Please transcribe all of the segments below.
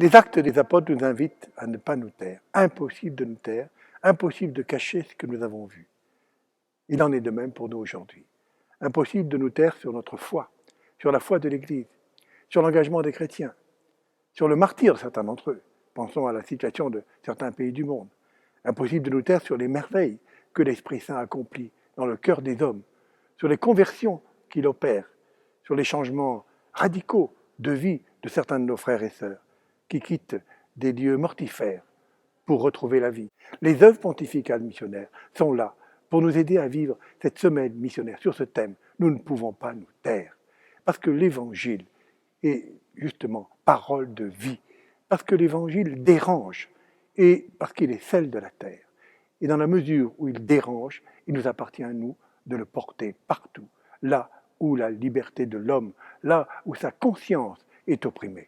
Les actes des apôtres nous invitent à ne pas nous taire. Impossible de nous taire, impossible de cacher ce que nous avons vu. Il en est de même pour nous aujourd'hui. Impossible de nous taire sur notre foi, sur la foi de l'Église, sur l'engagement des chrétiens, sur le martyre de certains d'entre eux. Pensons à la situation de certains pays du monde. Impossible de nous taire sur les merveilles que l'Esprit Saint accomplit dans le cœur des hommes, sur les conversions qu'il opère, sur les changements radicaux de vie de certains de nos frères et sœurs qui quittent des lieux mortifères pour retrouver la vie. Les œuvres pontificales missionnaires sont là pour nous aider à vivre cette semaine missionnaire sur ce thème. Nous ne pouvons pas nous taire, parce que l'Évangile est justement parole de vie, parce que l'Évangile dérange, et parce qu'il est celle de la terre. Et dans la mesure où il dérange, il nous appartient à nous de le porter partout, là où la liberté de l'homme, là où sa conscience est opprimée.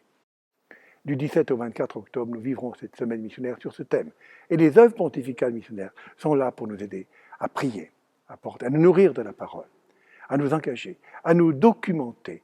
Du 17 au 24 octobre, nous vivrons cette semaine missionnaire sur ce thème. Et les œuvres pontificales missionnaires sont là pour nous aider à prier, à nous nourrir de la parole, à nous engager, à nous documenter,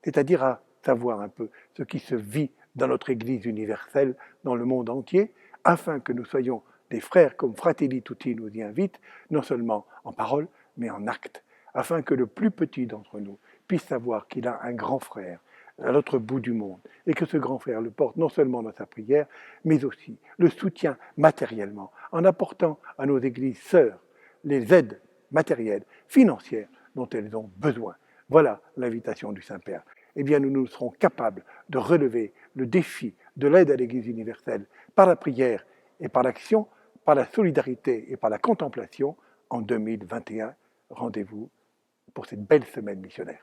c'est-à-dire à savoir un peu ce qui se vit dans notre Église universelle, dans le monde entier, afin que nous soyons des frères comme Fratelli Tutti nous y invite, non seulement en parole, mais en acte, afin que le plus petit d'entre nous puisse savoir qu'il a un grand frère à l'autre bout du monde, et que ce grand frère le porte non seulement dans sa prière, mais aussi le soutient matériellement, en apportant à nos églises sœurs les aides matérielles, financières dont elles ont besoin. Voilà l'invitation du Saint-Père. Eh bien, nous serons capables de relever le défi de l'aide à l'Église universelle par la prière et par l'action, par la solidarité et par la contemplation en 2021. Rendez-vous pour cette belle semaine missionnaire.